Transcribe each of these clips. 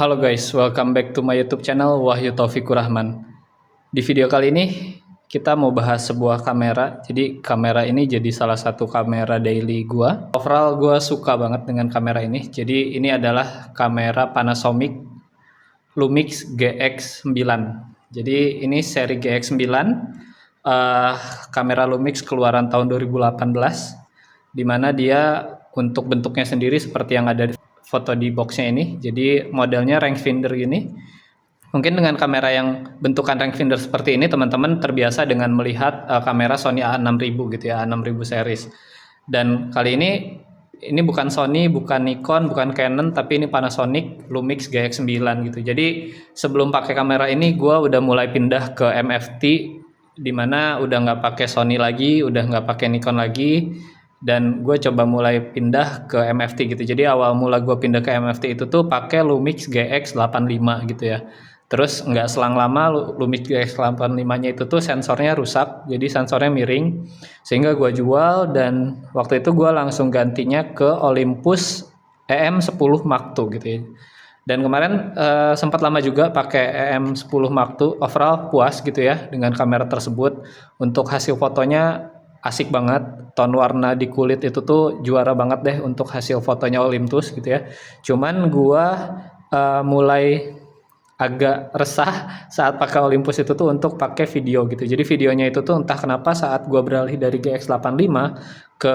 Halo guys, welcome back to my YouTube channel Wahyu Taufikur Rahman. Di video kali ini kita mau bahas sebuah kamera. Jadi kamera ini jadi salah satu kamera daily gua. Overall gua suka banget dengan kamera ini. Jadi ini adalah kamera Panasonic Lumix GX9. Jadi ini seri GX9, kamera Lumix keluaran tahun 2018, dimana dia untuk bentuknya sendiri seperti yang ada di foto di boxnya ini. Jadi modelnya rangefinder gini. Mungkin dengan kamera yang bentukan rangefinder seperti ini teman-teman terbiasa dengan melihat kamera Sony A6000 gitu ya, A6000 series. Dan kali ini bukan Sony, bukan Nikon, bukan Canon, tapi ini Panasonic Lumix GX9 gitu. Jadi sebelum pakai kamera ini gue udah mulai pindah ke MFT, dimana udah nggak pakai Sony lagi, udah nggak pakai Nikon lagi, dan gue coba mulai pindah ke MFT gitu. Jadi awal mula gue pindah ke MFT itu tuh pakai Lumix GX85 gitu ya. Terus nggak selang lama Lumix GX85-nya itu tuh sensornya rusak, jadi sensornya miring, sehingga gue jual. Dan waktu itu gue langsung gantinya ke Olympus EM10 Mark II gitu ya. Dan kemarin sempat lama juga pakai EM10 Mark II, overall puas gitu ya dengan kamera tersebut. Untuk hasil fotonya asik banget, tone warna di kulit itu tuh juara banget deh untuk hasil fotonya Olympus gitu ya. Cuman gua mulai agak resah saat pakai Olympus itu tuh untuk pakai video gitu. Jadi videonya itu tuh entah kenapa saat gua beralih dari GX85 ke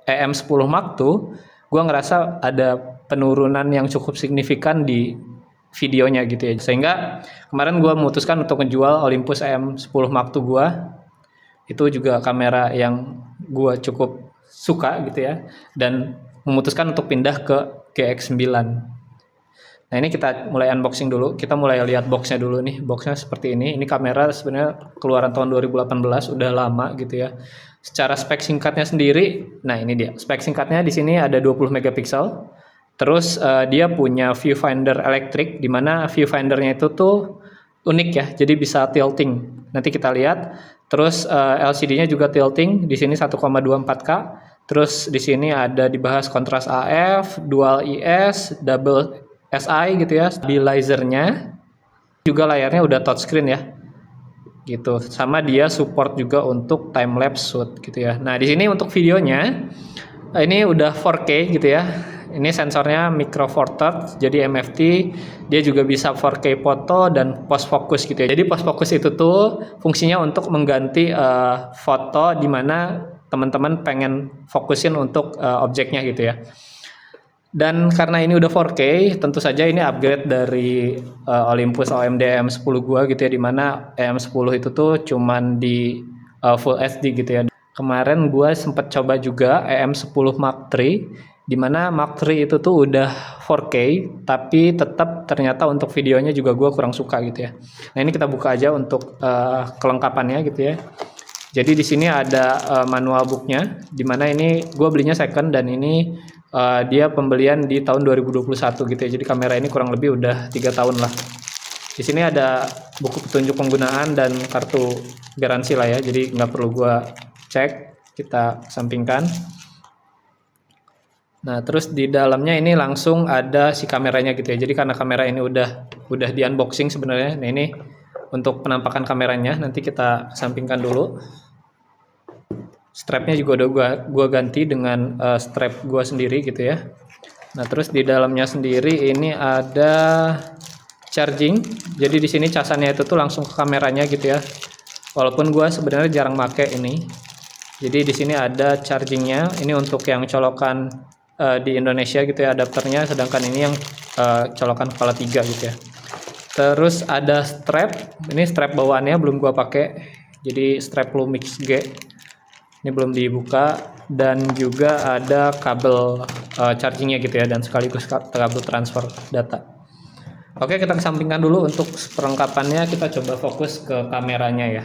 EM10 Mark II, gua ngerasa ada penurunan yang cukup signifikan di videonya gitu ya. Sehingga kemarin gua memutuskan untuk menjual Olympus EM10 Mark II gua. Itu juga kamera yang gue cukup suka gitu ya, dan memutuskan untuk pindah ke GX9. Nah ini kita mulai unboxing dulu, kita mulai lihat boxnya dulu nih. Boxnya seperti ini kamera sebenarnya keluaran tahun 2018, udah lama gitu ya. Secara spek singkatnya sendiri, nah ini dia spek singkatnya. Di sini ada 20 megapiksel. Terus dia punya viewfinder elektrik, dimana viewfindernya itu tuh unik ya, jadi bisa tilting. Nanti kita lihat. Terus LCD-nya juga tilting. Di sini 1,24K. Terus di sini ada dibahas kontras AF, dual IS, double SI gitu ya. Stabilizer-nya juga layarnya udah touchscreen ya. Gitu. Sama dia support juga untuk time lapse shoot gitu ya. Nah, di sini untuk videonya ini udah 4K gitu ya. Ini sensornya micro four thirds, jadi MFT. Dia juga bisa 4K foto dan post focus gitu ya. Jadi post focus itu tuh fungsinya untuk mengganti foto di mana teman-teman pengen fokusin untuk objeknya gitu ya. Dan karena ini udah 4K, tentu saja ini upgrade dari Olympus OMD EM10 gua gitu ya, di mana EM10 itu tuh cuman di Full HD gitu ya. Kemarin gua sempat coba juga EM10 Mark III, dimana Mark III itu tuh udah 4K, tapi tetap ternyata untuk videonya juga gue kurang suka gitu ya. Nah ini kita buka aja untuk kelengkapannya gitu ya. Jadi di sini ada manual booknya, dimana ini gue belinya second, dan ini dia pembelian di tahun 2021 gitu ya. Jadi kamera ini kurang lebih udah 3 tahun lah. Di sini ada buku petunjuk penggunaan dan kartu garansi lah ya, jadi nggak perlu gue cek, kita sampingkan. Nah, terus di dalamnya ini langsung ada si kameranya gitu ya. Jadi karena kamera ini udah di unboxing sebenarnya. Nah, ini untuk penampakan kameranya nanti kita sampingkan dulu. Strapnya juga udah gua ganti dengan strap gua sendiri gitu ya. Nah, terus di dalamnya sendiri ini ada charging. Jadi di sini casannya itu tuh langsung ke kameranya gitu ya. Walaupun gua sebenarnya jarang pakai ini. Jadi di sini ada chargingnya. Ini untuk yang colokan di Indonesia gitu ya adapternya, sedangkan ini yang colokan kepala 3 gitu ya. Terus ada strap, ini strap bawaannya belum gua pakai, jadi strap Lumix G ini belum dibuka, dan juga ada kabel chargingnya gitu ya, dan sekaligus kabel transfer data. Oke, kita kesampingkan dulu untuk perlengkapannya, kita coba fokus ke kameranya ya.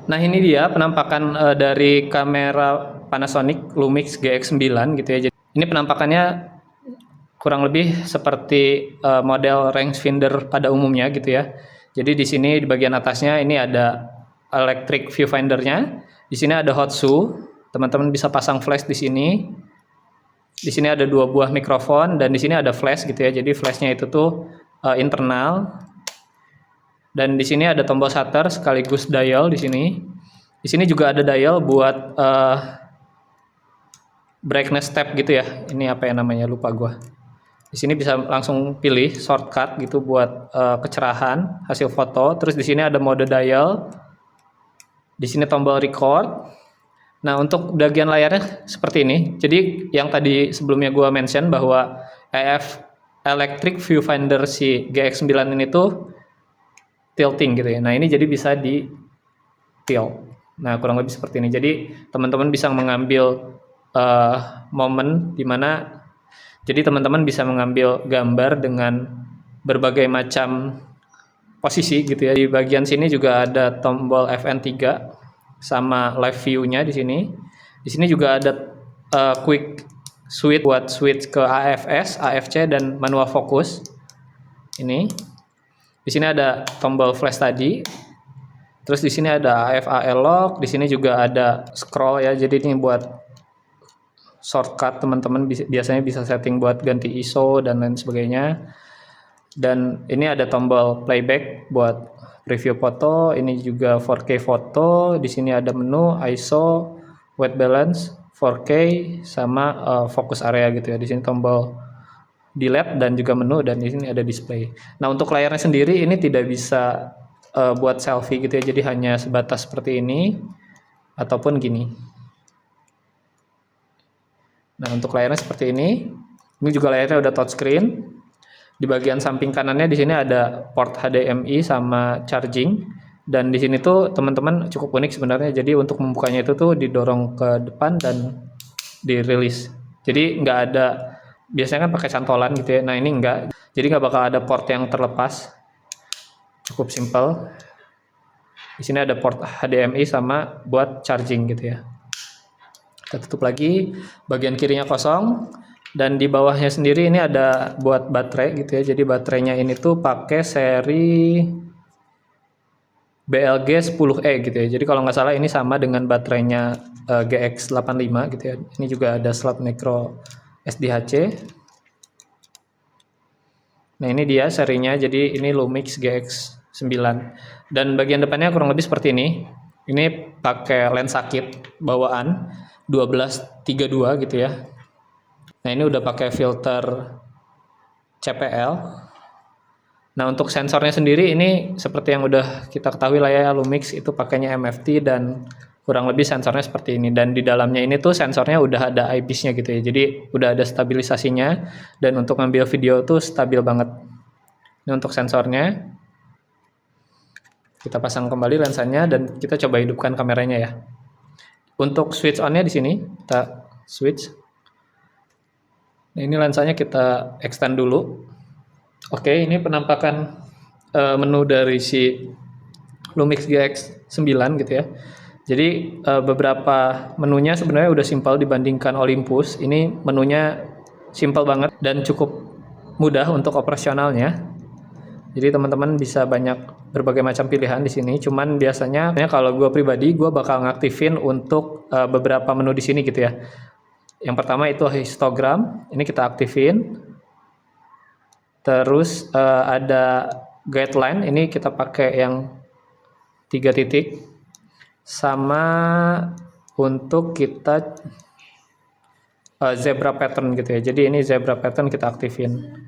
Nah ini dia penampakan dari kamera Panasonic Lumix GX9 gitu ya. Jadi ini penampakannya kurang lebih seperti model rangefinder pada umumnya gitu ya. Jadi di sini di bagian atasnya ini ada electric viewfindernya. Di sini ada hot shoe. Teman-teman bisa pasang flash di sini. Di sini ada 2 buah mikrofon dan di sini ada flash gitu ya. Jadi flashnya itu tuh internal. Dan di sini ada tombol shutter sekaligus dial di sini. Di sini juga ada dial buat brightness tab gitu ya. Ini apa ya namanya, lupa gua. Di sini bisa langsung pilih shortcut gitu buat kecerahan hasil foto. Terus di sini ada mode dial. Di sini tombol record. Nah, untuk bagian layarnya seperti ini. Jadi yang tadi sebelumnya gua mention bahwa EF Electric Viewfinder si GX9 ini tuh tilting gitu ya. Nah, ini jadi bisa di tilt. Nah, kurang lebih seperti ini. Jadi teman-teman bisa mengambil momen dimana jadi teman-teman bisa mengambil gambar dengan berbagai macam posisi gitu ya. Di bagian sini juga ada tombol FN3 sama live view-nya di sini. Di sini juga ada quick switch buat switch ke AFS, AFC dan manual focus. Ini. Di sini ada tombol flash tadi. Terus di sini ada AFAL lock, di sini juga ada scroll ya. Jadi ini buat shortcut, teman-teman biasanya bisa setting buat ganti ISO dan lain sebagainya. Dan ini ada tombol playback buat preview foto, ini juga 4K foto, di sini ada menu ISO, white balance, 4K sama focus area gitu ya. Di sini tombol delete dan juga menu, dan di sini ada display. Nah, untuk layarnya sendiri ini tidak bisa buat selfie gitu ya. Jadi hanya sebatas seperti ini ataupun gini. Nah, untuk layarnya seperti ini. Ini juga layarnya udah touchscreen. Di bagian samping kanannya di sini ada port HDMI sama charging, dan di sini tuh teman-teman cukup unik sebenarnya. Jadi untuk membukanya itu tuh didorong ke depan dan dirilis. Jadi nggak ada, biasanya kan pakai cantolan gitu ya. Nah, ini nggak. Jadi nggak bakal ada port yang terlepas. Cukup simple. Di sini ada port HDMI sama buat charging gitu ya. Kita tutup lagi. Bagian kirinya kosong. Dan di bawahnya sendiri ini ada buat baterai gitu ya. Jadi baterainya ini tuh pakai seri BLG 10E gitu ya. Jadi kalau nggak salah ini sama dengan baterainya GX85 gitu ya. Ini juga ada slot micro SDHC. Nah, ini dia serinya. Jadi ini Lumix GX9. Dan bagian depannya kurang lebih seperti ini. Ini pakai lensa kit bawaan 1232 gitu ya. Nah, ini udah pakai filter CPL. Nah, untuk sensornya sendiri ini seperti yang udah kita ketahui lah ya, Lumix itu pakainya MFT dan kurang lebih sensornya seperti ini. Dan di dalamnya ini tuh sensornya udah ada eyepiece-nya gitu ya. Jadi udah ada stabilisasinya dan untuk ngambil video tuh stabil banget. Ini untuk sensornya. Kita pasang kembali lensanya dan kita coba hidupkan kameranya ya. Untuk switch on-nya di sini kita switch. Nah, ini lensanya kita extend dulu. Oke, ini penampakan menu dari si Lumix GX9 gitu ya. Jadi beberapa menunya sebenarnya udah simpel dibandingkan Olympus. Ini menunya simpel banget dan cukup mudah untuk operasionalnya. Jadi teman-teman bisa banyak berbagai macam pilihan di sini. Cuman biasanya kalau gue pribadi, gue bakal ngaktifin untuk beberapa menu di sini gitu ya. Yang pertama itu histogram, ini kita aktifin. Terus ada guideline, ini kita pakai yang 3 titik. Sama untuk kita zebra pattern gitu ya. Jadi ini zebra pattern kita aktifin.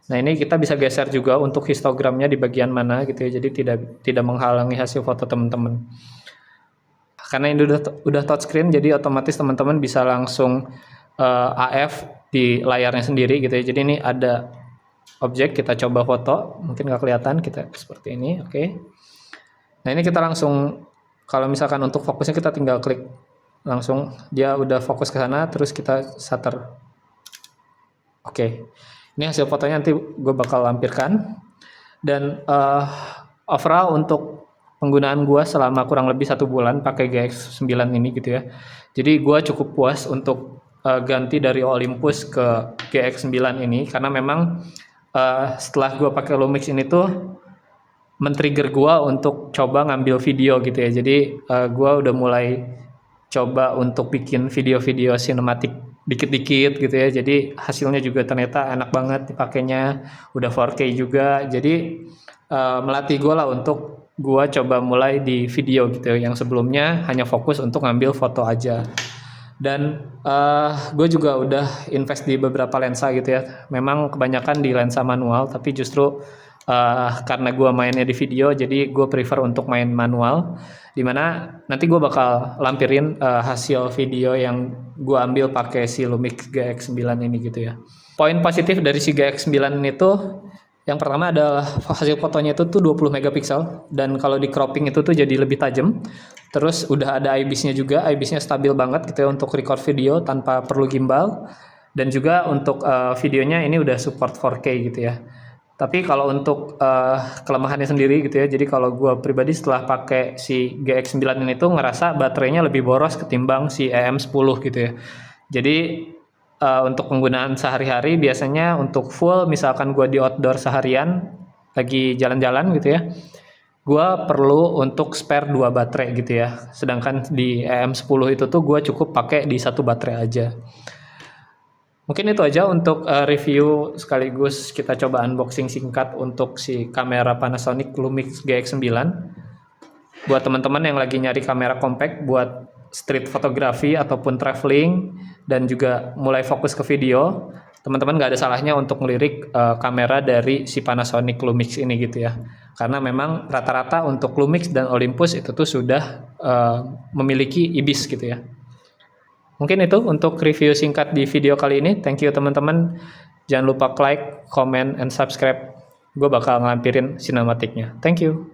Nah, ini kita bisa geser juga untuk histogramnya di bagian mana gitu ya. Jadi tidak menghalangi hasil foto teman-teman. Karena ini udah touchscreen, jadi otomatis teman-teman bisa langsung AF di layarnya sendiri gitu ya. Jadi ini ada objek, kita coba foto, mungkin nggak kelihatan, kita seperti ini, oke. Nah, ini kita langsung, kalau misalkan untuk fokusnya kita tinggal klik langsung, dia udah fokus ke sana, terus kita shutter. Oke, ini hasil fotonya nanti gue bakal lampirkan. Dan overall untuk penggunaan gue selama kurang lebih 1 bulan pakai GX9 ini gitu ya. Jadi gue cukup puas untuk ganti dari Olympus ke GX9 ini, karena memang setelah gue pakai Lumix ini tuh men-trigger gue untuk coba ngambil video gitu ya. Jadi gue udah mulai coba untuk bikin video-video sinematik dikit-dikit gitu ya. Jadi hasilnya juga ternyata enak banget dipakainya, udah 4K juga. Jadi melatih gue lah untuk gue coba mulai di video gitu ya, yang sebelumnya hanya fokus untuk ngambil foto aja. Dan gue juga udah invest di beberapa lensa gitu ya. Memang kebanyakan di lensa manual, tapi justru karena gue mainnya di video, jadi gue prefer untuk main manual. Dimana nanti gue bakal lampirin hasil video yang gue ambil pakai si Lumix GX9 ini gitu ya. Poin positif dari si GX9 itu, yang pertama adalah hasil fotonya itu tuh 20 megapiksel, dan kalau di cropping itu tuh jadi lebih tajam. Terus udah ada IBIS-nya juga, IBIS-nya stabil banget gitu ya untuk record video tanpa perlu gimbal. Dan juga untuk videonya ini udah support 4K gitu ya. Tapi kalau untuk kelemahannya sendiri gitu ya, jadi kalau gue pribadi setelah pakai si GX9 ini tuh ngerasa baterainya lebih boros ketimbang si EM10 gitu ya. Jadi untuk penggunaan sehari-hari biasanya untuk full, misalkan gue di outdoor seharian lagi jalan-jalan gitu ya, gue perlu untuk spare 2 baterai gitu ya. Sedangkan di EM10 itu tuh gue cukup pakai di 1 baterai aja. Mungkin itu aja untuk review sekaligus kita coba unboxing singkat untuk si kamera Panasonic Lumix GX9. Buat teman-teman yang lagi nyari kamera compact buat street photography ataupun traveling dan juga mulai fokus ke video, teman-teman nggak ada salahnya untuk ngelirik kamera dari si Panasonic Lumix ini gitu ya. Karena memang rata-rata untuk Lumix dan Olympus itu tuh sudah memiliki IBIS gitu ya. Mungkin itu untuk review singkat di video kali ini. Thank you teman-teman. Jangan lupa like, comment, and subscribe. Gue bakal ngelampirin sinematiknya. Thank you.